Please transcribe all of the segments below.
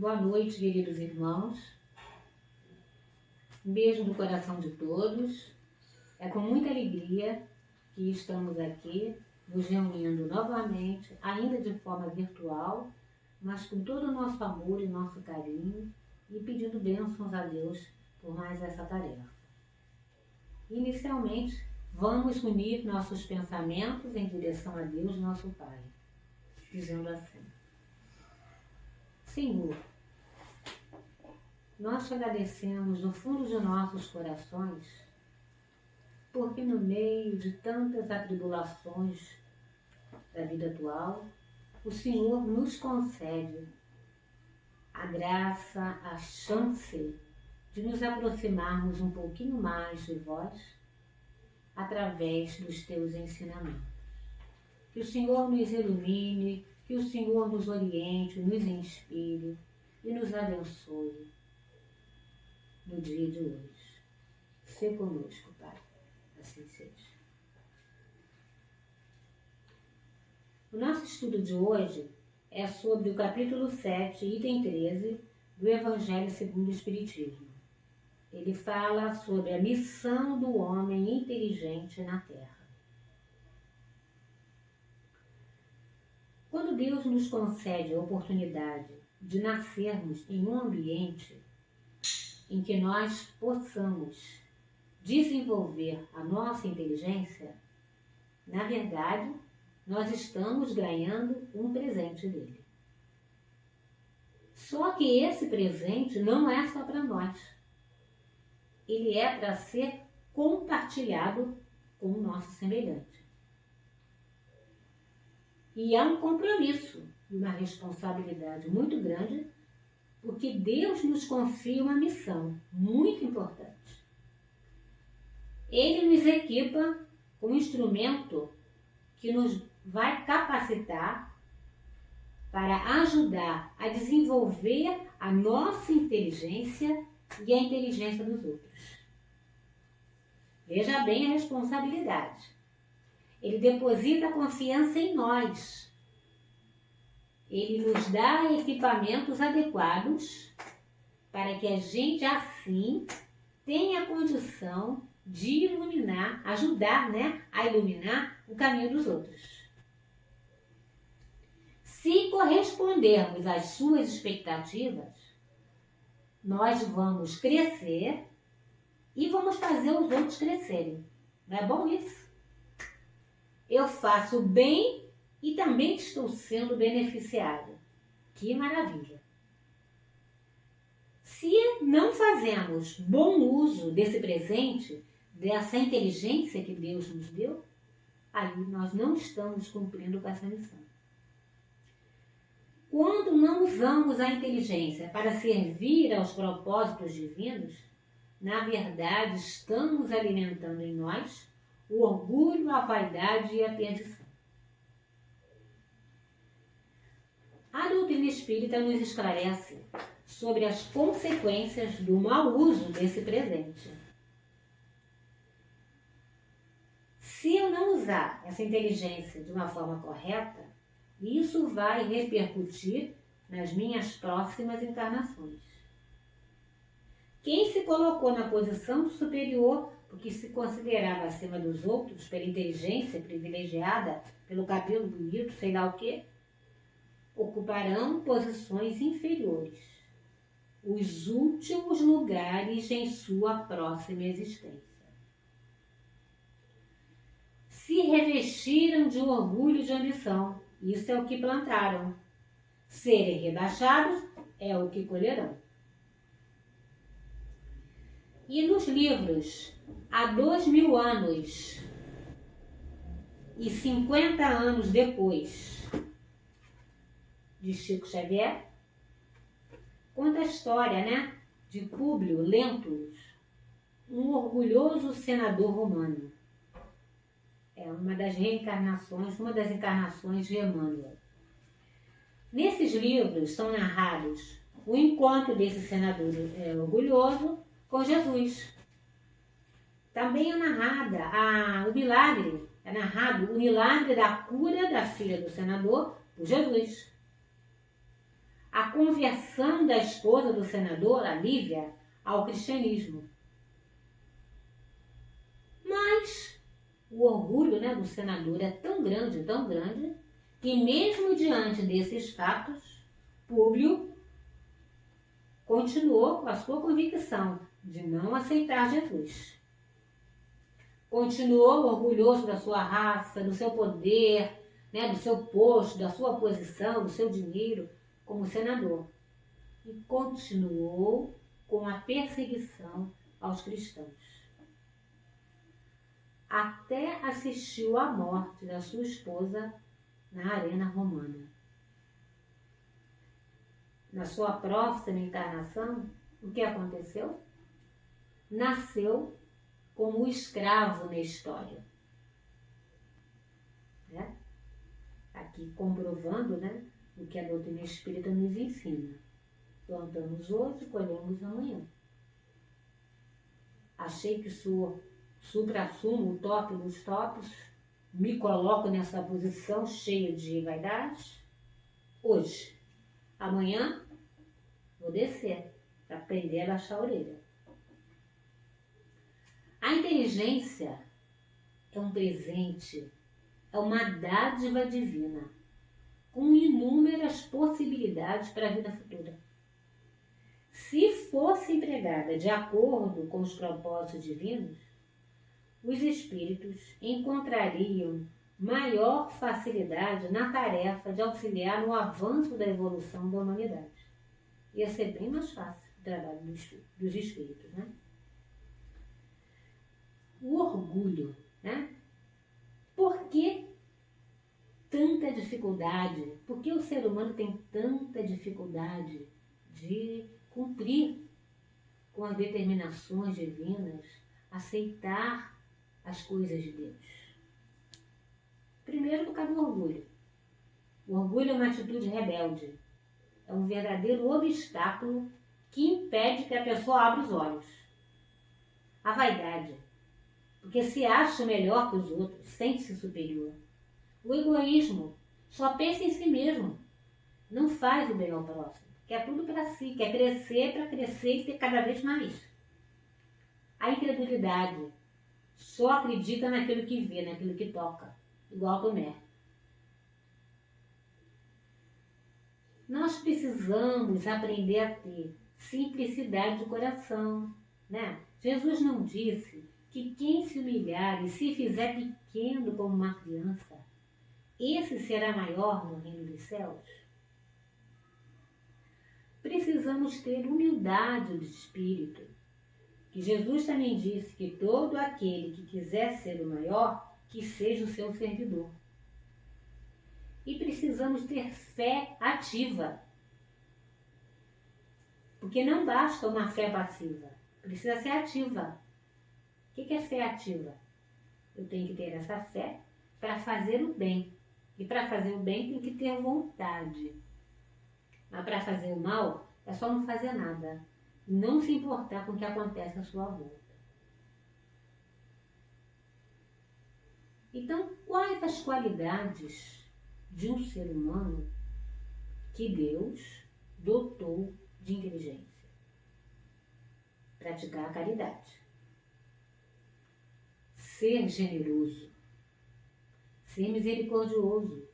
Boa noite, queridos irmãos. Um beijo no coração de todos. É com muita alegria que estamos aqui, nos reunindo novamente, ainda de forma virtual, mas com todo o nosso amor e nosso carinho, e pedindo bênçãos a Deus por mais essa tarefa. Inicialmente, vamos unir nossos pensamentos em direção a Deus, nosso Pai, dizendo assim: Senhor, nós te agradecemos do fundo de nossos corações, porque no meio de tantas atribulações da vida atual, o Senhor nos concede a graça, a chance de nos aproximarmos um pouquinho mais de vós através dos teus ensinamentos. Que o Senhor nos ilumine, que o Senhor nos oriente, nos inspire e nos abençoe no dia de hoje. Sê conosco, Pai. Assim seja. O nosso estudo de hoje é sobre o capítulo 7, item 13, do Evangelho segundo o Espiritismo. Ele fala sobre a missão do homem inteligente na Terra. Quando Deus nos concede a oportunidade de nascermos em um ambiente em que nós possamos desenvolver a nossa inteligência, na verdade, nós estamos ganhando um presente dele. Só que esse presente não é só para nós. Ele é para ser compartilhado com o nosso semelhante. E há um compromisso e uma responsabilidade muito grande, porque Deus nos confia uma missão muito importante. Ele nos equipa com um instrumento que nos vai capacitar para ajudar a desenvolver a nossa inteligência e a inteligência dos outros. Veja bem a responsabilidade. Ele deposita a confiança em nós. Ele nos dá equipamentos adequados para que a gente, assim, tenha condição de iluminar, ajudar, a iluminar o caminho dos outros. Se correspondermos às suas expectativas, nós vamos crescer e vamos fazer os outros crescerem. Não é bom isso? Eu faço bem e também estou sendo beneficiado. Que maravilha! Se não fazemos bom uso desse presente, dessa inteligência que Deus nos deu, aí nós não estamos cumprindo com essa missão. Quando não usamos a inteligência para servir aos propósitos divinos, na verdade estamos alimentando em nós o orgulho, a vaidade e a perdição. A doutrina espírita nos esclarece sobre as consequências do mau uso desse presente. Se eu não usar essa inteligência de uma forma correta, isso vai repercutir nas minhas próximas encarnações. Quem se colocou na posição superior porque se considerava acima dos outros pela inteligência privilegiada, pelo cabelo bonito, sei lá o quê, ocuparão posições inferiores, os últimos lugares em sua próxima existência. Se revestiram de orgulho e de ambição, isso é o que plantaram. Serem rebaixados é o que colherão. E nos livros Há 2000 anos e 50 anos depois de Chico Xavier, conta a história, de Públio Lentulus, um orgulhoso senador romano. É uma das reencarnações, uma das encarnações de Emmanuel. Nesses livros são narrados o encontro desse senador orgulhoso com Jesus. Também é narrado o milagre da cura da filha do senador por Jesus. a conversão da esposa do senador, a Lívia, ao cristianismo. Mas o orgulho, né, do senador é tão grande, que mesmo diante desses fatos, Públio continuou com a sua convicção de não aceitar Jesus. Continuou orgulhoso da sua raça, do seu poder, né, do seu posto, da sua posição, do seu dinheiro como senador. E continuou com a perseguição aos cristãos. Até assistiu à morte da sua esposa na arena romana. Na sua próxima encarnação, o que aconteceu? Nasceu como escravo na história. Né? Aqui comprovando, né, o que a doutrina espírita nos ensina. Plantamos hoje, colhemos amanhã. Achei que sou supra-sumo, o top dos tops, me coloco nessa posição cheia de vaidades. Hoje, amanhã, vou descer para aprender a baixar a orelha. A inteligência é um presente, é uma dádiva divina, com inúmeras possibilidades para a vida futura. Se fosse empregada de acordo com os propósitos divinos, os espíritos encontrariam maior facilidade na tarefa de auxiliar no avanço da evolução da humanidade. Ia ser bem mais fácil o trabalho dos espíritos, né? O orgulho, né? Por que tanta dificuldade? Por que o ser humano tem tanta dificuldade de cumprir com as determinações divinas, aceitar as coisas de Deus? Primeiro, por causa do orgulho. O orgulho é uma atitude rebelde. É um verdadeiro obstáculo que impede que a pessoa abra os olhos. A vaidade. Porque se acha melhor que os outros, sente-se superior. O egoísmo só pensa em si mesmo. Não faz o bem ao próximo. Quer tudo para si. Quer crescer para crescer e ter cada vez mais. A incredulidade. Só acredita naquilo que vê, naquilo que toca. Igual Tomé. Nós precisamos aprender a ter simplicidade de coração, né? Jesus não disse que quem se humilhar e se fizer pequeno como uma criança, esse será maior no reino dos céus? Precisamos ter humildade de espírito, que Jesus também disse que todo aquele que quiser ser o maior, que seja o seu servidor. E precisamos ter fé ativa. Porque não basta uma fé passiva, precisa ser ativa. O que é fé ativa? Eu tenho que ter essa fé para fazer o bem. E para fazer o bem tem que ter vontade. Mas para fazer o mal é só não fazer nada. Não se importar com o que acontece à sua volta. Então, quais as qualidades de um ser humano que Deus dotou de inteligência? Praticar a caridade. Ser generoso. Ser misericordioso.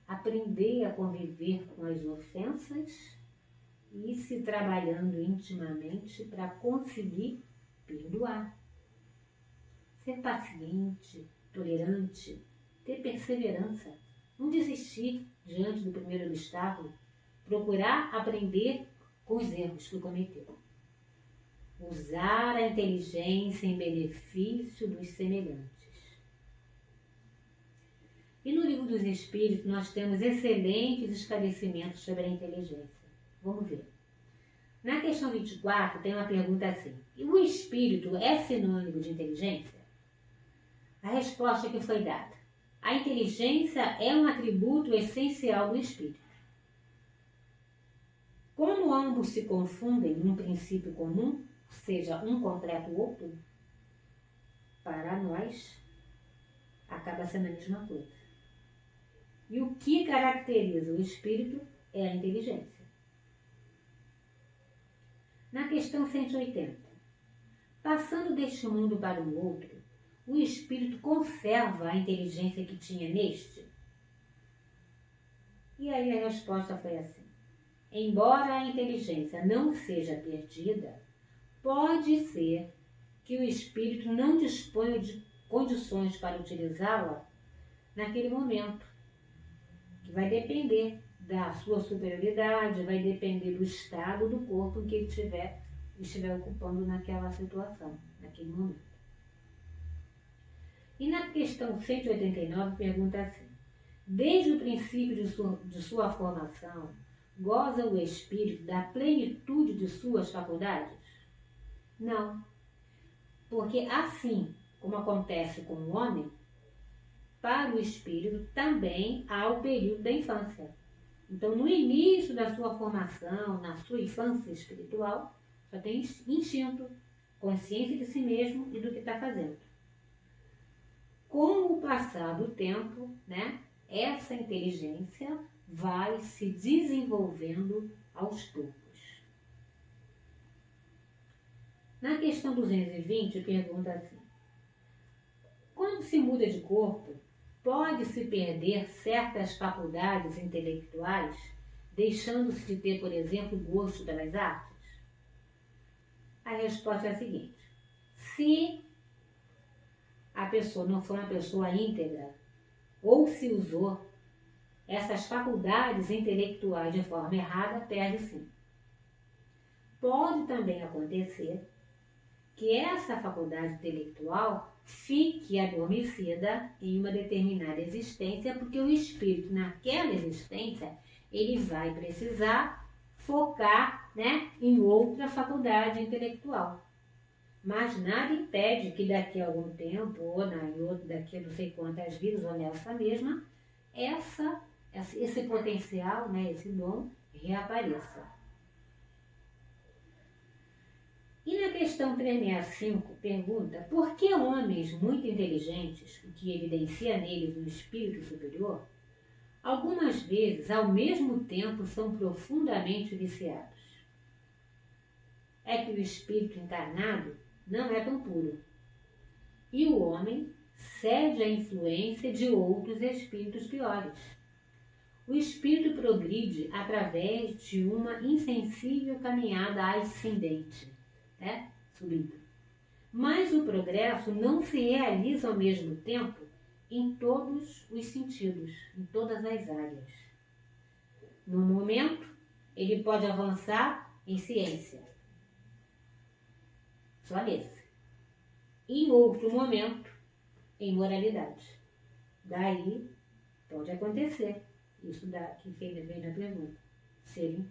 Aprender a conviver com as ofensas e se trabalhando intimamente para conseguir perdoar. Ser paciente, tolerante, ter perseverança, não desistir diante do primeiro obstáculo, procurar aprender com os erros que cometeu. Usar a inteligência em benefício dos semelhantes. E no Livro dos Espíritos nós temos excelentes esclarecimentos sobre a inteligência. Vamos ver. Na questão 24 tem uma pergunta assim: o espírito é sinônimo de inteligência? A resposta que foi dada: a inteligência é um atributo essencial do espírito. Como ambos se confundem num princípio comum, ou seja, um completa o outro, para nós acaba sendo a mesma coisa. E o que caracteriza o espírito é a inteligência. Na questão 180. Passando deste mundo para o outro, o espírito conserva a inteligência que tinha neste? E aí a resposta foi assim. Embora a inteligência não seja perdida, pode ser que o espírito não disponha de condições para utilizá-la naquele momento, que vai depender da sua superioridade, vai depender do estado do corpo que ele estiver ocupando naquela situação, naquele momento. E na questão 189 pergunta assim, desde o princípio de sua formação, goza o espírito da plenitude de suas faculdades? Não, porque assim como acontece com o homem, para o espírito também há o período da infância. Então, no início da sua formação, na sua infância espiritual, só tem instinto, consciência de si mesmo e do que está fazendo. Com o passar do tempo, essa inteligência vai se desenvolvendo aos poucos. Na questão 220, pergunta assim, quando se muda de corpo, pode-se perder certas faculdades intelectuais, deixando-se de ter, por exemplo, o gosto pelas artes? A resposta é a seguinte, se a pessoa não for uma pessoa íntegra, ou se usou essas faculdades intelectuais de forma errada, perde sim. Pode também acontecer que essa faculdade intelectual fique adormecida em uma determinada existência, porque o espírito naquela existência, ele vai precisar focar em outra faculdade intelectual. Mas nada impede que daqui a algum tempo, ou daqui a não sei quantas vidas, ou nessa mesma, esse potencial, esse dom, reapareça. E na questão 365, pergunta, por que homens muito inteligentes, o que evidencia neles um espírito superior, algumas vezes, ao mesmo tempo, são profundamente viciados? É que o espírito encarnado não é tão puro. E o homem cede à influência de outros espíritos piores. O espírito progride através de uma insensível caminhada ascendente, subindo. Mas o progresso não se realiza ao mesmo tempo em todos os sentidos, em todas as áreas. Num momento, ele pode avançar em ciência, só nesse. Em outro momento, em moralidade. Daí, pode acontecer, isso que veio na pergunta, serem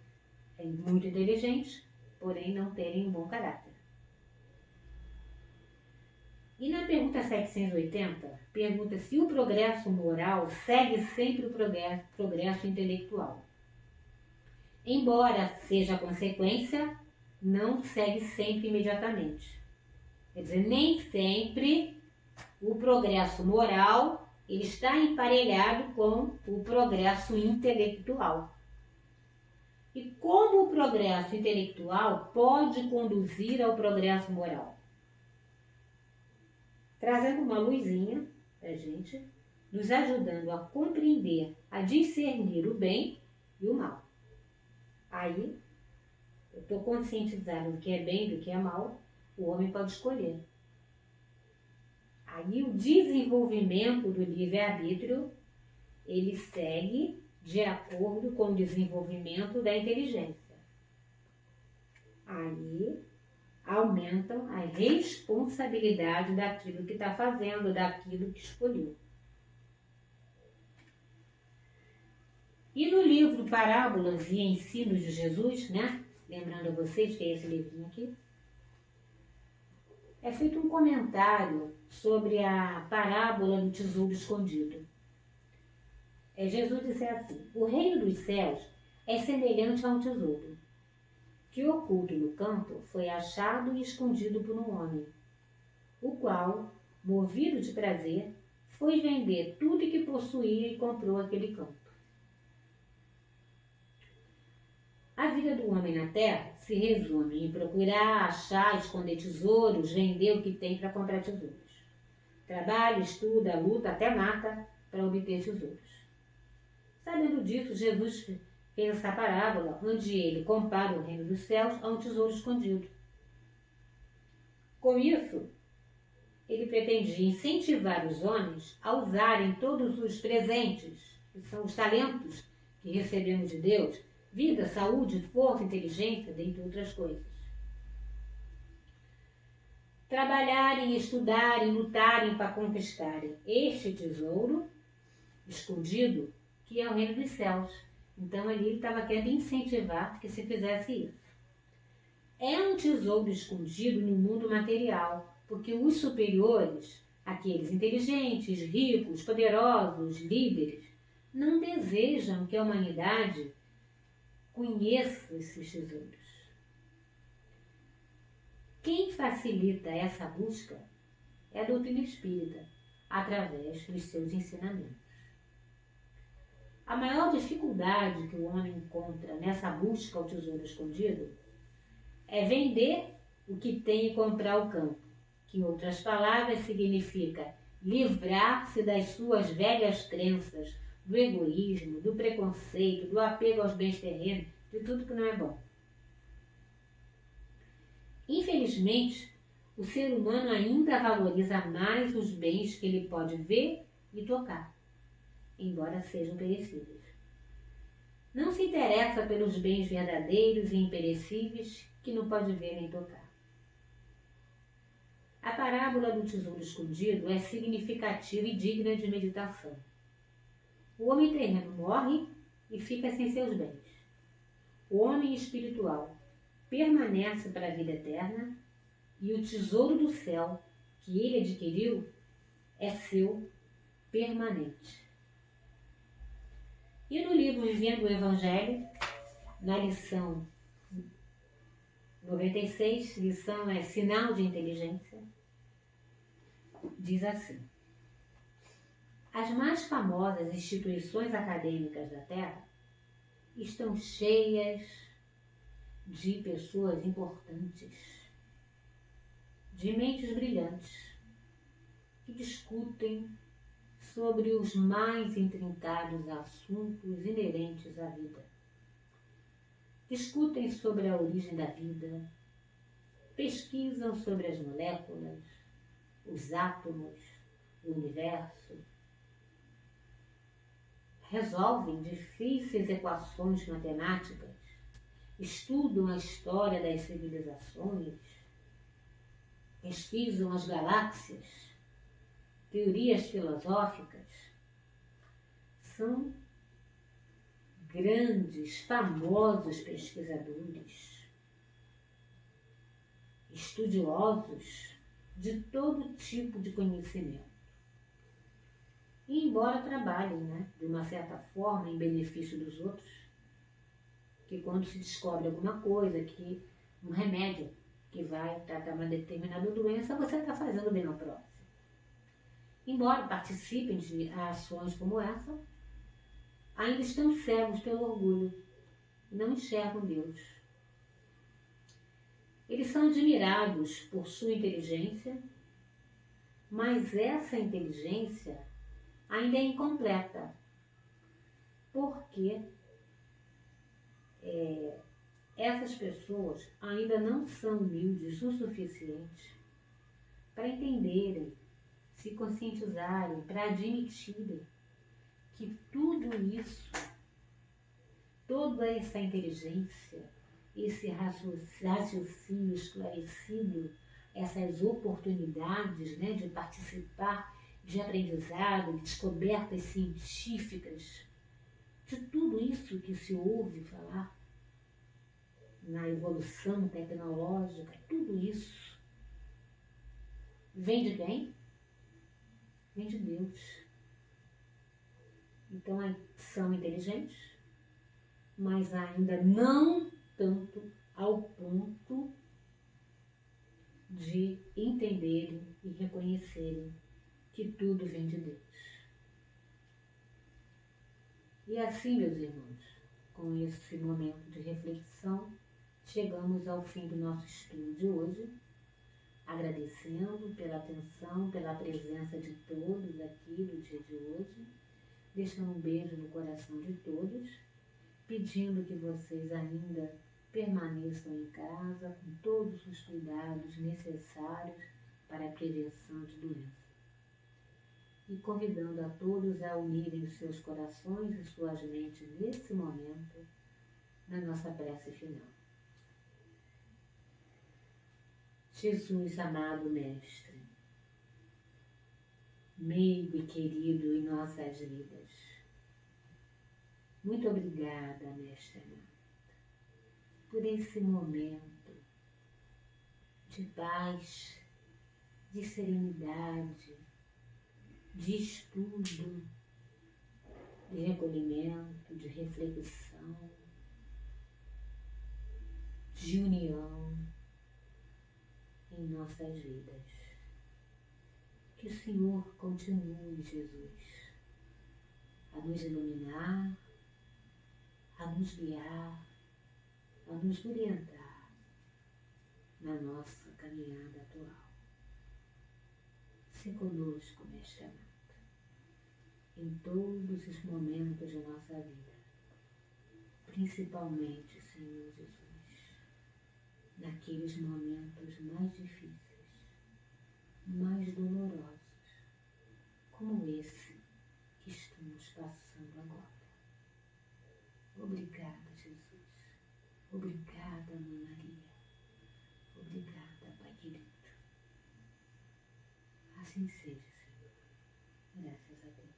muito inteligentes, porém não terem um bom caráter. E na pergunta 780, pergunta se o progresso moral segue sempre o progresso intelectual. Embora seja a consequência, não segue sempre imediatamente. Quer dizer, nem sempre o progresso moral ele está emparelhado com o progresso intelectual. E como o progresso intelectual pode conduzir ao progresso moral? Trazendo uma luzinha para a gente, nos ajudando a compreender, a discernir o bem e o mal. Aí, eu estou conscientizado do que é bem e do que é mal, o homem pode escolher. Aí o desenvolvimento do livre-arbítrio, ele segue de acordo com o desenvolvimento da inteligência. Aí aumentam a responsabilidade daquilo que está fazendo, daquilo que escolheu. E no livro Parábolas e Ensinos de Jesus, lembrando a vocês que é esse livrinho aqui, é feito um comentário sobre a parábola do tesouro escondido. Jesus disse assim, o reino dos céus é semelhante a um tesouro, que oculto no campo foi achado e escondido por um homem, o qual, movido de prazer, foi vender tudo que possuía e comprou aquele campo. A vida do homem na terra se se resume em procurar, achar, esconder tesouros, vender o que tem para comprar tesouros. Trabalha, estuda, luta, até mata para obter tesouros. Sabendo disso, Jesus fez essa parábola onde ele compara o reino dos céus a um tesouro escondido. Com isso, ele pretendia incentivar os homens a usarem todos os presentes, que são os talentos que recebemos de Deus, vida, saúde, força, inteligência, dentre outras coisas. Trabalharem, estudarem, lutarem para conquistarem este tesouro escondido, que é o reino dos céus. Então ali ele estava querendo incentivar que se fizesse isso. É um tesouro escondido no mundo material, porque os superiores, aqueles inteligentes, ricos, poderosos, líderes, não desejam que a humanidade conheça esses tesouros. Quem facilita essa busca é a doutrina espírita, através dos seus ensinamentos. A maior dificuldade que o homem encontra nessa busca ao tesouro escondido é vender o que tem e comprar o campo, que em outras palavras significa livrar-se das suas velhas crenças, do egoísmo, do preconceito, do apego aos bens terrenos, de tudo que não é bom. Infelizmente, o ser humano ainda valoriza mais os bens que ele pode ver e tocar, embora sejam perecíveis. Não se interessa pelos bens verdadeiros e imperecíveis que não pode ver nem tocar. A parábola do tesouro escondido é significativa e digna de meditação. O homem terreno morre e fica sem seus bens. O homem espiritual permanece para a vida eterna e o tesouro do céu que ele adquiriu é seu permanente. E no livro Vivendo o Evangelho, na lição 96, lição é Sinal de Inteligência, diz assim: as mais famosas instituições acadêmicas da Terra estão cheias de pessoas importantes, de mentes brilhantes, que discutem sobre os mais intrincados assuntos inerentes à vida. Discutem sobre a origem da vida, pesquisam sobre as moléculas, os átomos, o universo, resolvem difíceis equações matemáticas, estudam a história das civilizações, pesquisam as galáxias, teorias filosóficas. São grandes, famosos pesquisadores, estudiosos de todo tipo de conhecimento. E embora trabalhem, de uma certa forma, em benefício dos outros, que quando se descobre alguma coisa, que um remédio que vai tratar uma determinada doença, você está fazendo bem ao próximo. Embora participem de ações como essa, ainda estão cegos pelo orgulho e não enxergam Deus. Eles são admirados por sua inteligência, mas essa inteligência ainda é incompleta, porque essas pessoas ainda não são humildes o suficiente para entenderem, se conscientizarem, para admitirem que tudo isso, toda essa inteligência, esse raciocínio esclarecido, essas oportunidades de participar de aprendizado, de descobertas científicas, de tudo isso que se ouve falar na evolução tecnológica, tudo isso vem de quem? Vem de Deus. Então são inteligentes, mas ainda não tanto ao ponto de entenderem e reconhecerem que tudo vem de Deus. E assim, meus irmãos, com esse momento de reflexão, chegamos ao fim do nosso estudo de hoje, agradecendo pela atenção, pela presença de todos aqui no dia de hoje, deixando um beijo no coração de todos, pedindo que vocês ainda permaneçam em casa com todos os cuidados necessários para a prevenção de doenças. E convidando a todos a unirem os seus corações e suas mentes nesse momento, na nossa prece final. Jesus, amado Mestre, meigo e querido em nossas vidas, muito obrigada, Mestre amado, por esse momento de paz, de serenidade, de estudo, de recolhimento, de reflexão, de união em nossas vidas. Que o Senhor continue, Jesus, a nos iluminar, a nos guiar, a nos orientar na nossa caminhada atual. Se conosco, Mestre amado, em todos os momentos de nossa vida, principalmente, Senhor Jesus, naqueles momentos mais difíceis, mais dolorosos, como esse que estamos passando agora. Obrigada, Jesus. Obrigada, Mãe Maria. Obrigada, Pai querido. Assim seja, Senhor. Graças a Deus.